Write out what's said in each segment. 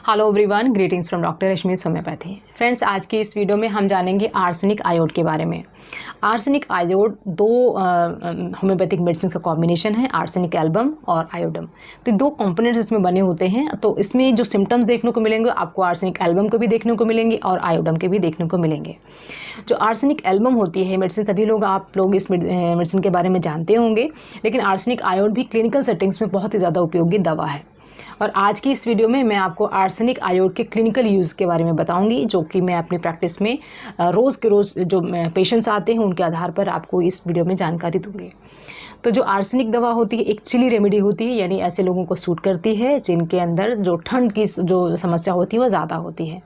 Hello everyone, greetings from doctor Rashmi homeopathy. Friends, आज की इस वीडियो में हम जानेंगे आर्सेनिक आयोड के बारे में। आर्सेनिक आयोड दो होम्योपैथिक मेडिसिन का कॉम्बिनेशन है, आर्सेनिक एल्बम और आयोडम। तो दो कंपोनेंट्स इसमें बने होते हैं। तो इसमें जो सिम्टम्स देखने को मिलेंगे आपको आर्सेनिक एल्बम के भी देखने को मिलेंगे और आयोडम के भी देखने को मिलेंगे। जो आर्सेनिक एल्बम होती है मेडिसिन, सभी लोग आप लोग इस मेडिसिन के बारे में जानते होंगे, लेकिन आर्सेनिक आयोड भी क्लिनिकल सेटिंग्स में बहुत ही ज़्यादा उपयोगी दवा है। और आज की इस वीडियो में मैं आपको आर्सेनिक आयोड के क्लिनिकल यूज़ के बारे में बताऊंगी, जो कि मैं अपनी प्रैक्टिस में रोज़ के रोज़ जो पेशेंट्स आते हैं उनके आधार पर आपको इस वीडियो में जानकारी दूंगी। तो जो आर्सेनिक दवा होती है एक चिली रेमेडी होती है, यानी ऐसे लोगों को सूट करती है जिनके अंदर जो ठंड की जो समस्या होती है वह ज़्यादा होती है।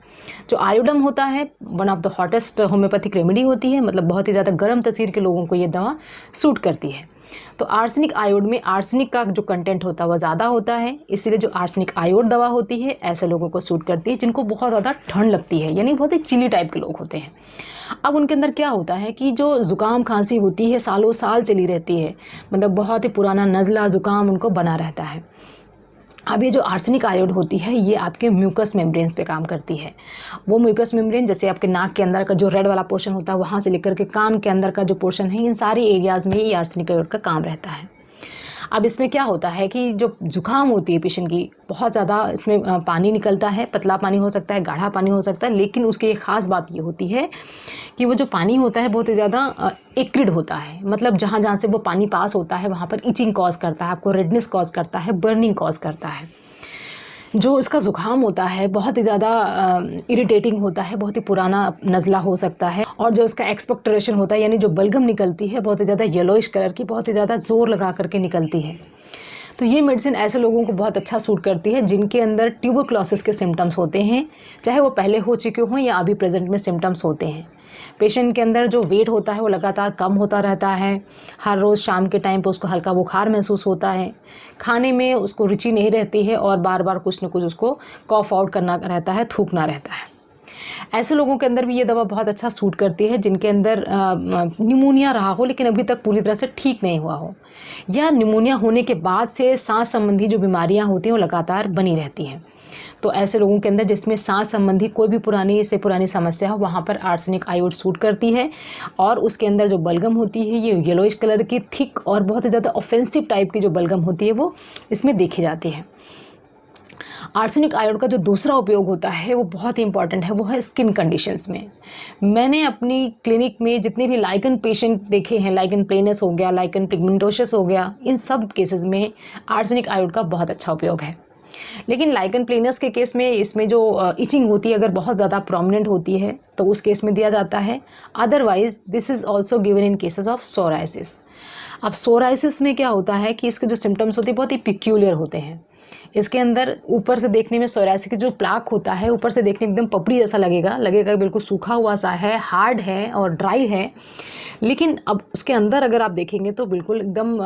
जो आयोडम होता है one of the hottest homeopathic remedy होती है, मतलब बहुत ही ज़्यादा गर्म तसीर के लोगों को ये दवा सूट करती है। तो आर्सेनिक आयोड में आर्सेनिक का जो कंटेंट होता है वह ज़्यादा होता है, इसलिए जो आर्सेनिक आयोड दवा होती है ऐसे लोगों को सूट करती है जिनको बहुत ज़्यादा ठंड लगती है, यानी बहुत ही चिली टाइप के लोग होते हैं। अब उनके अंदर क्या होता है कि जो ज़ुकाम खांसी होती है सालों साल चली रहती है, मतलब बहुत ही पुराना नज़ला ज़ुकाम उनको बना रहता है। अब ये जो आर्सेनिक आयोड होती है ये आपके म्यूकस मेम्ब्रेन्स पे काम करती है। वो म्यूकस मेम्ब्रेन जैसे आपके नाक के अंदर का जो रेड वाला पोर्शन होता है वहाँ से लेकर के कान के अंदर का जो पोर्शन है, इन सारी एरियाज़ में ये आर्सेनिक आयोड का काम रहता है। अब इसमें क्या होता है कि जो जुकाम होती है पेशेंट की, बहुत ज़्यादा इसमें पानी निकलता है, पतला पानी हो सकता है, गाढ़ा पानी हो सकता है, लेकिन उसकी एक ख़ास बात ये होती है कि वो जो पानी होता है बहुत ही ज़्यादा एक्रिड होता है। मतलब जहाँ जहाँ से वो पानी पास होता है वहाँ पर इचिंग कॉज करता है, आपको रेडनेस कॉज करता है, बर्निंग कॉज करता है। जो इसका ज़ुकाम होता है बहुत ही ज़्यादा इरिटेटिंग होता है, बहुत ही पुराना नज़ला हो सकता है। और जो इसका एक्सपेक्टोरेशन होता है, यानी जो बलगम निकलती है बहुत ही ज़्यादा येलोइश कलर की, बहुत ही ज़्यादा ज़ोर लगा करके निकलती है। तो ये मेडिसिन ऐसे लोगों को बहुत अच्छा सूट करती है जिनके अंदर ट्यूबरक्लोसिस के सिम्टम्स होते हैं, चाहे वो पहले हो चुके हों या अभी प्रेजेंट में सिम्टम्स होते हैं। पेशेंट के अंदर जो वेट होता है वो लगातार कम होता रहता है, हर रोज़ शाम के टाइम पे उसको हल्का बुखार महसूस होता है, खाने में उसको रुचि नहीं रहती है और बार बार कुछ न कुछ उसको कॉफ आउट करना रहता है, थूकना रहता है। ऐसे लोगों के अंदर भी ये दवा बहुत अच्छा सूट करती है जिनके अंदर निमोनिया रहा हो लेकिन अभी तक पूरी तरह से ठीक नहीं हुआ हो, या निमोनिया होने के बाद से सांस संबंधी जो बीमारियां होती हैं वो लगातार बनी रहती हैं। तो ऐसे लोगों के अंदर जिसमें सांस संबंधी कोई भी पुरानी से पुरानी समस्या हो वहाँ पर आर्सेनिक आयोड सूट करती है। और उसके अंदर जो बलगम होती है ये येलोइश कलर की थिक और बहुत ही ज़्यादा ऑफेंसिव टाइप की जो बलगम होती है वो इसमें देखी जाती है। आर्सेनिक आयोड का जो दूसरा उपयोग होता है वो बहुत ही इंपॉर्टेंट है, वो है स्किन कंडीशंस में। मैंने अपनी क्लिनिक में जितने भी लाइकन पेशेंट देखे हैं, लाइकन प्लेनस हो गया, लाइकन पिगमेंटोसिस हो गया, इन सब केसेस में आर्सेनिक आयोड का बहुत अच्छा उपयोग है। लेकिन लाइकन प्लेनस के केस में इसमें जो इचिंग होती है अगर बहुत ज़्यादा प्रोमिनेंट होती है तो उस केस में दिया जाता है। Otherwise this is also given in cases of psoriasis. अब सोराइसिस में क्या होता है कि इसके जो सिम्टम्स होते हैं बहुत ही पिक्यूलियर होते हैं। इसके अंदर ऊपर से देखने में सोराइसिस की जो प्लाक होता है ऊपर से देखने एकदम पपड़ी जैसा लगेगा बिल्कुल सूखा हुआ सा है, हार्ड है और ड्राई है। लेकिन अब उसके अंदर अगर आप देखेंगे तो बिल्कुल एकदम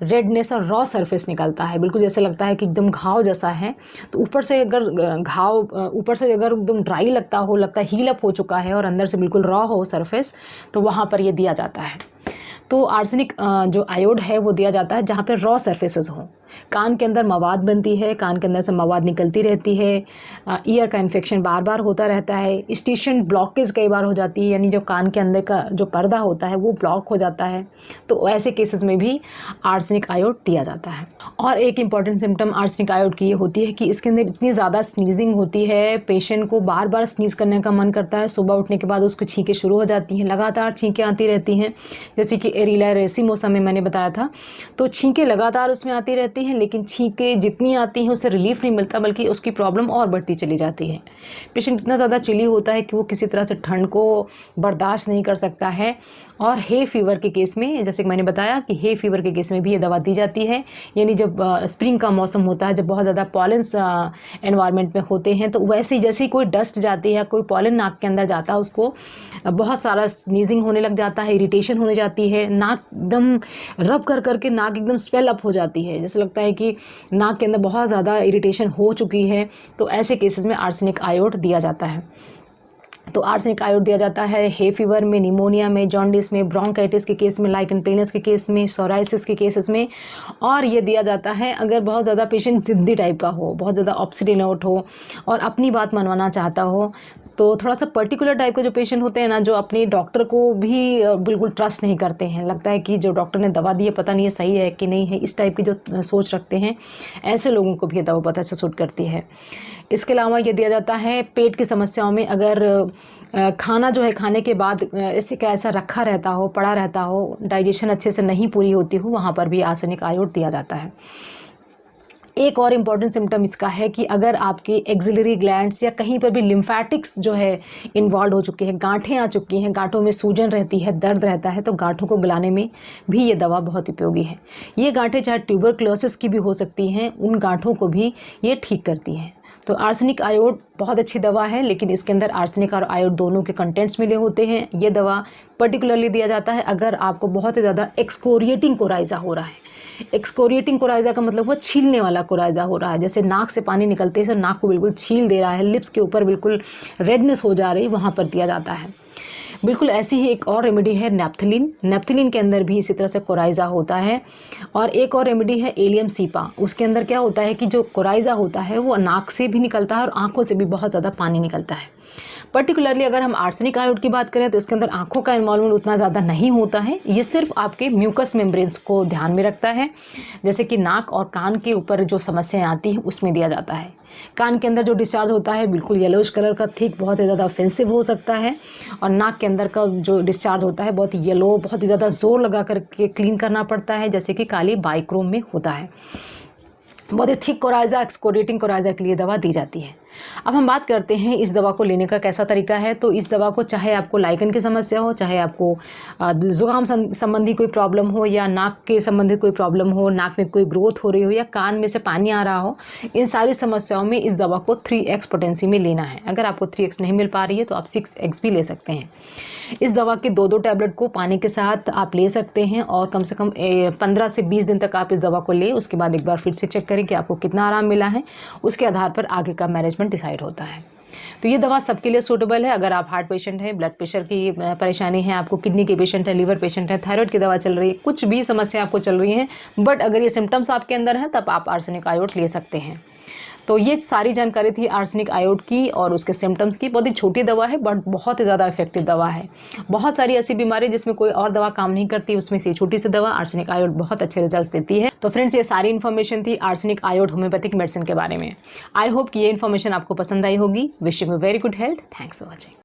रेडनेस और रॉ सरफेस निकलता है, बिल्कुल जैसे लगता है कि एकदम घाव जैसा है। तो ऊपर से अगर ऊपर से अगर एकदम ड्राई लगता है हील अप हो चुका है और अंदर से बिल्कुल रॉ हो सरफेस, तो वहाँ पर ये दिया जाता है। तो आर्सेनिक जो आयोड है वो दिया जाता है जहाँ पे रॉ सरफेसेस हों। कान के अंदर मवाद बनती है, कान के अंदर से मवाद निकलती रहती है, ईयर का इन्फेक्शन बार बार होता रहता है, स्टिशन ब्लॉकेज कई बार हो जाती है, यानी जो कान के अंदर का जो पर्दा होता है वो ब्लॉक हो जाता है। तो ऐसे केसेस में भी आर्सेनिक आयोड दिया जाता है। और एक इम्पॉर्टेंट सिम्टम आर्सेनिक आयोड की ये होती है कि इसके अंदर इतनी ज़्यादा स्नीजिंग होती है, पेशेंट को बार बार स्नीज करने का मन करता है। सुबह उठने के बाद उसको छींकें शुरू हो जाती हैं, लगातार छींकें आती रहती हैं, जैसे कि एरिला रेसिमो में मैंने बताया था। तो छींकें लगातार उसमें आती रहती हैं, लेकिन छींकें जितनी आती हैं उससे रिलीफ नहीं मिलता बल्कि उसकी प्रॉब्लम और बढ़ती चली जाती है। पेशेंट इतना ज़्यादा चिली होता है कि वो किसी तरह से ठंड को बर्दाश्त नहीं कर सकता है। और हे फीवर के केस में, जैसे कि मैंने बताया कि हे फीवर के केस में भी ये दवा दी जाती है, यानी जब स्प्रिंग का मौसम होता है, जब बहुत ज़्यादा पॉलेंस एनवायरनमेंट में होते हैं, तो वैसे ही जैसे ही कोई डस्ट जाती है, कोई पॉलन नाक के अंदर जाता है, उसको बहुत सारा स्नीजिंग होने लग जाता है, इरिटेशन होने जाती है, नाक एकदम रब कर करके नाक एकदम स्वेल अप हो जाती है, जैसे लगता है कि नाक के अंदर बहुत ज़्यादा इरिटेशन हो चुकी है। तो ऐसे केसेस में आर्सेनिक आयोड दिया जाता है। तो आर्सेनिक आयोड दिया जाता है हे फीवर में, निमोनिया में, जॉन्डिस में, ब्रोंकाइटिस के केस में, लाइकन प्लेनस के केस में, सोराइसिस के केसेस में। और ये दिया जाता है अगर बहुत ज़्यादा पेशेंट ज़िद्दी टाइप का हो, बहुत ज़्यादा ऑब्स्टिनेट हो और अपनी बात मनवाना चाहता हो, तो थोड़ा सा पर्टिकुलर टाइप के जो पेशेंट होते हैं ना, जो अपने डॉक्टर को भी बिल्कुल ट्रस्ट नहीं करते हैं, लगता है कि जो डॉक्टर ने दवा दी है पता नहीं ये सही है कि नहीं है, इस टाइप की जो सोच रखते हैं, ऐसे लोगों को भी ये दवा पता से सूट करती है। इसके अलावा ये दिया जाता है पेट की समस्याओं में, अगर खाना जो है खाने के बाद ऐसे का ऐसा रखा रहता हो, पड़ा रहता हो, डाइजेशन अच्छे से नहीं पूरी होती हो, वहाँ पर भी आर्सेनिक आयोड दिया जाता है। एक और इम्पॉर्टेंट सिम्टम इसका है कि अगर आपके एक्सिलरी ग्लैंड्स या कहीं पर भी लिम्फैटिक्स जो है इन्वॉल्व हो चुके हैं, गांठें आ चुकी हैं, गांठों में सूजन रहती है, दर्द रहता है, तो गांठों को गलाने में भी ये दवा बहुत उपयोगी है। ये गांठें चाहे ट्यूबरक्लोसिस की भी हो सकती हैं, उन गांठों को भी ये ठीक करती हैं। तो आर्सेनिक आयोड बहुत अच्छी दवा है, लेकिन इसके अंदर आर्सेनिक और आयोड दोनों के कंटेंट्स मिले होते हैं। ये दवा पर्टिकुलरली दिया जाता है अगर आपको बहुत ही ज़्यादा एक्सकोरिएटिंग कोराइज़ा हो रहा है। एक्सकोरिएटिंग कोराइज़ा का मतलब वो छीलने वाला कोराइज़ा हो रहा है, जैसे नाक से पानी निकलते से नाक को बिल्कुल छील दे रहा है, लिप्स के ऊपर बिल्कुल रेडनेस हो जा रही, वहाँ पर दिया जाता है। बिल्कुल ऐसी ही एक और रेमेडी है नेप्थलीन। नेप्थलीन के अंदर भी इसी तरह से कोराइज़ा होता है। और एक और रेमेडी है एलियम सीपा। उसके अंदर क्या होता है कि जो कोराइज़ा होता है वो नाक से भी निकलता है और आँखों से भी बहुत ज़्यादा पानी निकलता है। पर्टिकुलरली अगर हम आर्सेनिक आयोड की बात करें तो इसके अंदर आँखों का इन्वॉल्वमेंट उतना ज़्यादा नहीं होता है। ये सिर्फ आपके म्यूकस मेम्ब्रेन्स को ध्यान में रखता है, जैसे कि नाक और कान के ऊपर जो समस्याएं आती हैं उसमें दिया जाता है। कान के अंदर जो डिस्चार्ज होता है बिल्कुल येलोइश कलर का थिक, बहुत ही ज़्यादा ऑफेंसिव हो सकता है। और नाक के अंदर का जो डिस्चार्ज होता है बहुत येलो, बहुत ही ज़्यादा जोर लगा करके क्लीन करना पड़ता है, जैसे कि काली बाइक्रोम में होता है। बहुत ही थिक कोराइज़ा, एक्सकोरिएटिंग कोराइज़ा के लिए दवा दी जाती है। अब हम बात करते हैं इस दवा को लेने का कैसा तरीका है। तो इस दवा को चाहे आपको लाइकन की समस्या हो, चाहे आपको ज़ुकाम संबंधी कोई प्रॉब्लम हो, या नाक के संबंधित कोई प्रॉब्लम हो, नाक में कोई ग्रोथ हो रही हो, या कान में से पानी आ रहा हो, इन सारी समस्याओं में इस दवा को 3x पोटेंसी में लेना है। अगर आपको 3x नहीं मिल पा रही है तो आप 6x भी ले सकते हैं। इस दवा के 2-2 टैबलेट को पानी के साथ आप ले सकते हैं और कम से कम 15 से 20 दिन तक आप इस दवा को लें। उसके बाद एक बार फिर से चेक करें कि आपको कितना आराम मिला है, उसके आधार पर आगे का मैनेजमेंट डिसाइड होता है। तो ये दवा सबके लिए सूटेबल है। अगर आप हार्ट पेशेंट हैं, ब्लड प्रेशर की परेशानी है, आपको किडनी के पेशेंट है, लीवर पेशेंट है, थायराइड की दवा चल रही है, कुछ भी समस्या आपको चल रही है, बट अगर ये सिम्टम्स आपके अंदर हैं तब आप आर्सेनिक आयोड ले सकते हैं। तो ये सारी जानकारी थी आर्सेनिक आयोड की और उसके सिम्टम्स की। बहुत ही छोटी दवा है बट बहुत ही ज़्यादा इफेक्टिव दवा है। बहुत सारी ऐसी बीमारी जिसमें कोई और दवा काम नहीं करती, उसमें से छोटी सी दवा आर्सेनिक आयोड बहुत अच्छे रिजल्ट्स देती है। तो फ्रेंड्स, ये सारी इन्फॉर्मेशन थी आर्सेनिक आयोड होम्योपैथिक मेडिसिन के बारे में। आई होप कि ये इन्फॉर्मेशन आपको पसंद आई होगी। Wish you very good health. Thanks for watching.